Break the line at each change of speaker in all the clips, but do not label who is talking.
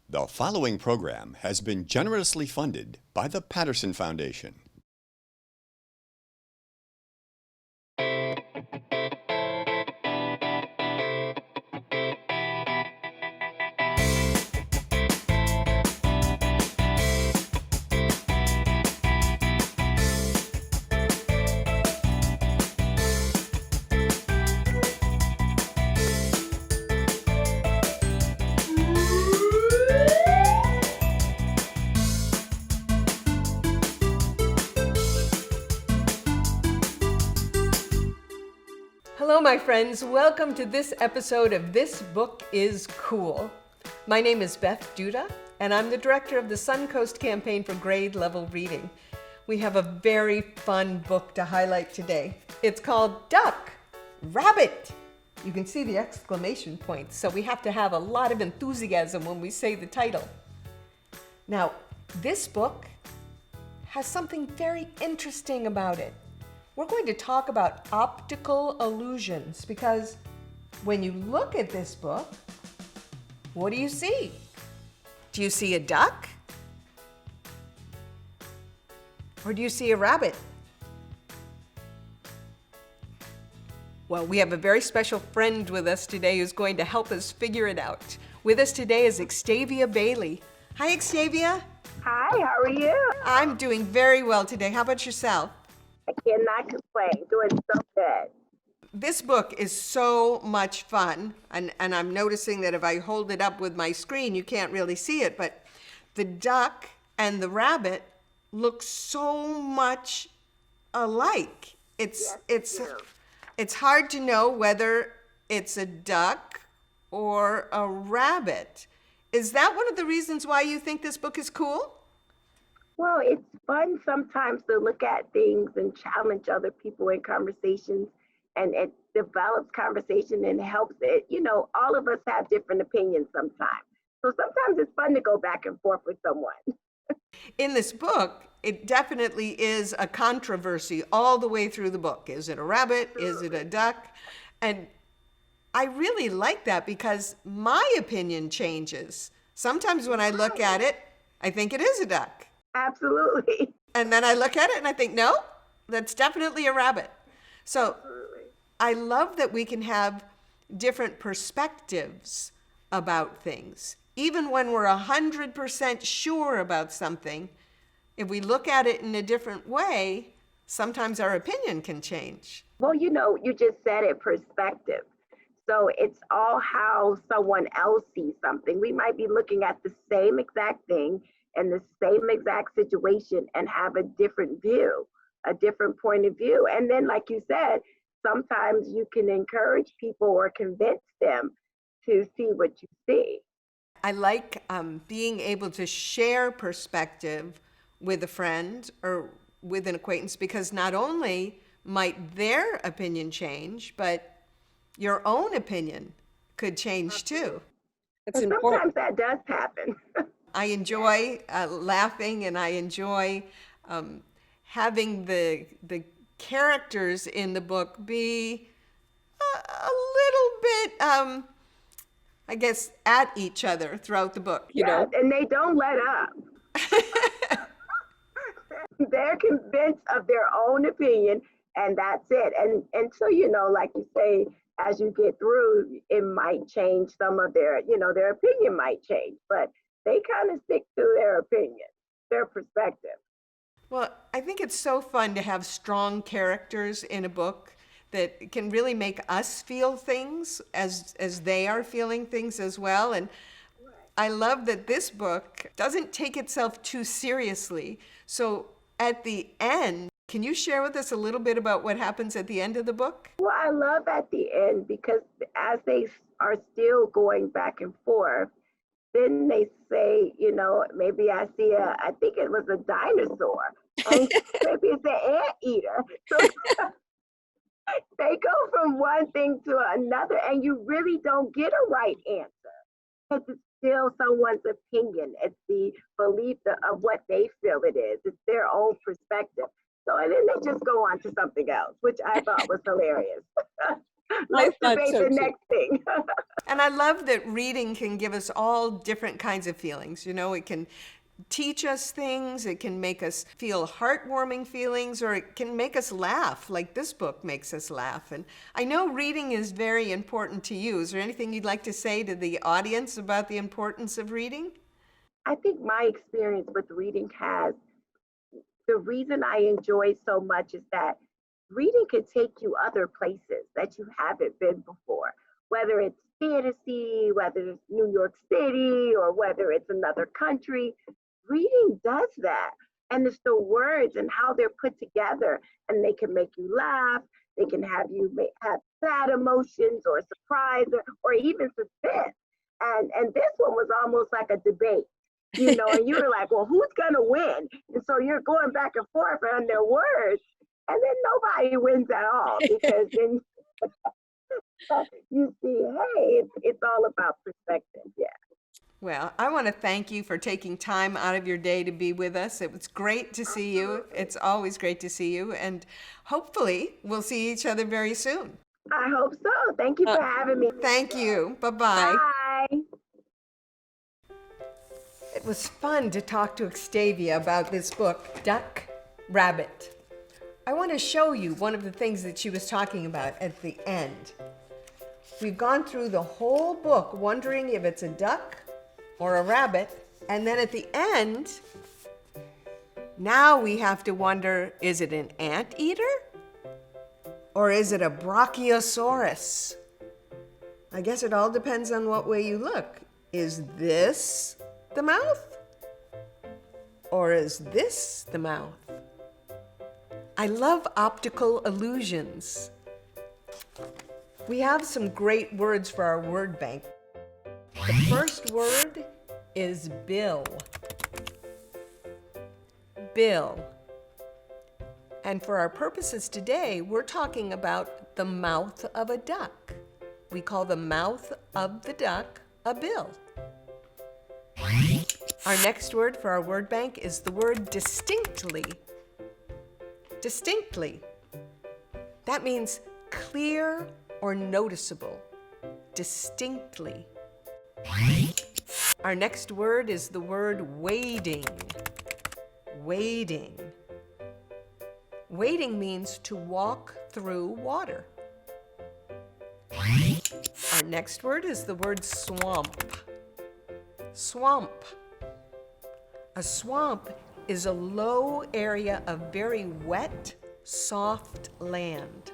The following program has been generously funded by the Patterson Foundation.
Hello, my friends. Welcome to this episode of This Book is Cool. My name is Beth Duda, and I'm the director of the Suncoast Campaign for grade level reading. We have a very fun book to highlight today. It's called Duck, Rabbit. You can see the exclamation points, so we have to have a lot of enthusiasm when we say the title. Now, this book has something very interesting about it. We're going to talk about optical illusions because when you look at this book, what do you see? Do you see a duck? Or do you see a rabbit? Well, we have a very special friend with us today who's going to help us figure it out. With us today is Xtavia Bailey. Hi, Xtavia.
Hi, how are you?
I'm doing very well today. How about yourself?
I cannot complain. Doing so good.
This book is so much fun, and I'm noticing that if I hold it up with my screen, you can't really see it, but the duck and the rabbit look so much alike. It's hard to know whether it's a duck or a rabbit. Is that one of the reasons why you think this book is cool?
Well, it's fun sometimes to look at things and challenge other people in conversations, and it develops conversation and helps it. You know, all of us have different opinions sometimes. So sometimes it's fun to go back and forth with someone.
In this book, it definitely is a controversy all the way through the book. Is it a rabbit? Is it a duck? And I really like that because my opinion changes. Sometimes when I look at it, I think it is a duck.
Absolutely.
And then I look at it and I think, no, that's definitely a rabbit. So I love that we can have different perspectives about things. Even when we're 100% sure about something, if we look at it in a different way, sometimes our opinion can change.
Well, you know, you just said it, perspective. So it's all how someone else sees something. We might be looking at the same exact thing and the same exact situation and have a different view, a different point of view. And then, like you said, sometimes you can encourage people or convince them to see what you see.
I like being able to share perspective with a friend or with an acquaintance because not only might their opinion change, but your own opinion could change too. It's
important. Sometimes that does happen.
I enjoy laughing, and I enjoy having the characters in the book be a little bit, I guess, at each other throughout the book. You know?
And they don't let up. They're convinced of their own opinion, and that's it. And so, you know, like you say, as you get through, it might change some of their, you know, their opinion might change, but they kind of stick to their opinion, their perspective.
Well, I think it's so fun to have strong characters in a book that can really make us feel things as they are feeling things as well. And I love that this book doesn't take itself too seriously. So at the end, can you share with us a little bit about what happens at the end of the book?
Well, I love at the end because as they are still going back and forth, then they say, you know, maybe I see I think it was a dinosaur, and maybe it's an anteater. So they go from one thing to another, and you really don't get a right answer because it's still someone's opinion. It's the belief of what they feel it is. It's their own perspective. So, and then they just go on to something else, which I thought was hilarious. Let's
That's
debate
so
the
cute.
next thing.
And I love that reading can give us all different kinds of feelings. You know, it can teach us things, it can make us feel heartwarming feelings, or it can make us laugh, like this book makes us laugh. And I know reading is very important to you. Is there anything you'd like to say to the audience about the importance of reading?
I think my experience with reading the reason I enjoy so much is that reading can take you other places that you haven't been before, whether it's fantasy, whether it's New York City, or whether it's another country. Reading does that. And it's the words and how they're put together, and they can make you laugh. They can have you have sad emotions or surprise or even suspense. And this one was almost like a debate, and you were like, well, who's going to win? And so you're going back and forth on their words, and then nobody wins at all, because then you see, hey, it's all about perspective. Yeah.
Well, I want to thank you for taking time out of your day to be with us. It was great to see you. It's always great to see you. And hopefully we'll see each other very soon.
I hope so. Thank you for having me.
Thank you. Bye-bye.
Bye.
It was fun to talk to Xtavia about this book, Duck, Rabbit. I want to show you one of the things that she was talking about at the end. We've gone through the whole book wondering if it's a duck or a rabbit, and then at the end, now we have to wonder, is it an anteater or is it a brachiosaurus? I guess it all depends on what way you look. Is this the mouth or is this the mouth? I love optical illusions. We have some great words for our word bank. The first word is bill. Bill. And for our purposes today, we're talking about the mouth of a duck. We call the mouth of the duck a bill. Our next word for our word bank is the word distinctly. Distinctly. That means clear or noticeable. Distinctly. Our next word is the word wading. Wading. Wading means to walk through water. Our next word is the word swamp. Swamp. A swamp is a low area of very wet, soft land.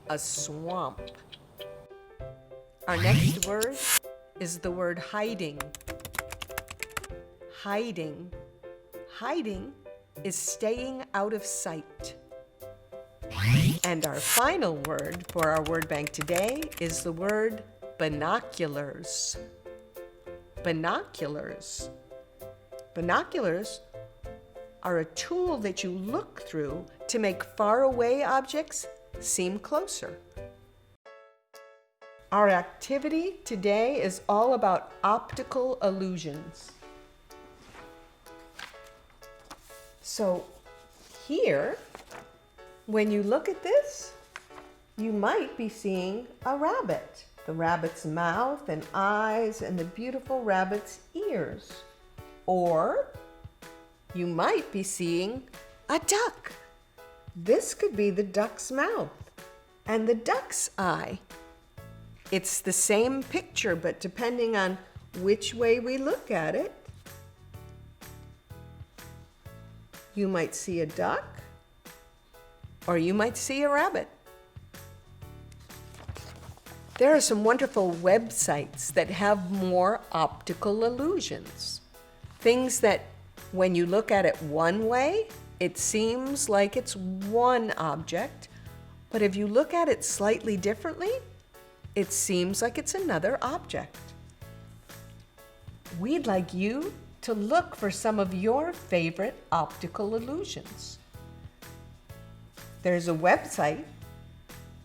A swamp. Our next word is the word hiding. Hiding. Hiding is staying out of sight. And our final word for our word bank today is the word binoculars. Binoculars. Binoculars are a tool that you look through to make faraway objects seem closer. Our activity today is all about optical illusions. So here, when you look at this, you might be seeing a rabbit. The rabbit's mouth and eyes and the beautiful rabbit's ears. Or you might be seeing a duck. This could be the duck's mouth and the duck's eye. It's the same picture, but depending on which way we look at it, you might see a duck or you might see a rabbit. There are some wonderful websites that have more optical illusions. Things that when you look at it one way, it seems like it's one object, but if you look at it slightly differently, it seems like it's another object. We'd like you to look for some of your favorite optical illusions. There's a website,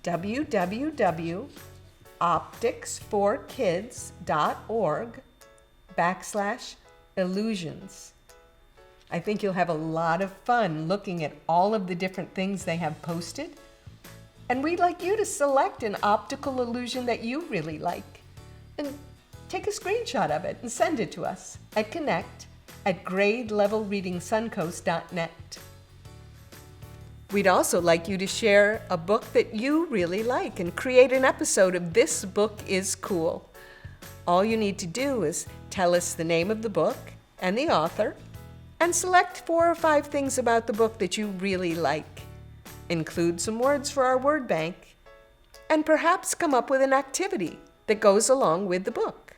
www.opticsforkids.org/illusions. I think you'll have a lot of fun looking at all of the different things they have posted. And we'd like you to select an optical illusion that you really like and take a screenshot of it and send it to us at connect@grade-level-reading-suncoast.net. We'd also like you to share a book that you really like and create an episode of This Book is Cool. All you need to do is tell us the name of the book and the author, and select 4 or 5 things about the book that you really like. Include some words for our word bank, and perhaps come up with an activity that goes along with the book.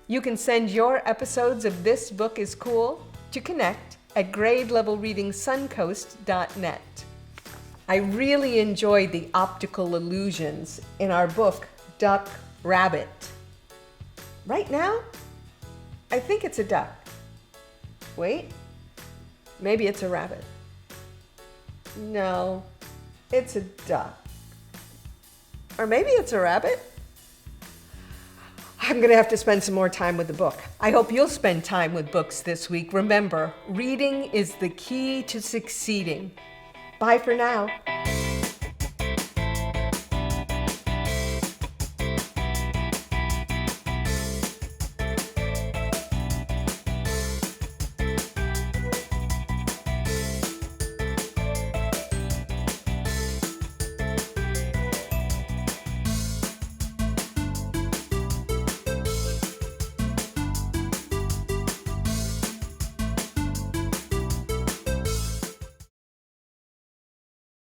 You can send your episodes of This Book is Cool to connect@grade-level-reading-suncoast.net. I really enjoyed the optical illusions in our book, Duck Rabbit. Right now, I think it's a duck. Wait, maybe it's a rabbit. No, it's a duck. Or maybe it's a rabbit. I'm going to have to spend some more time with the book. I hope you'll spend time with books this week. Remember, reading is the key to succeeding. Bye for now.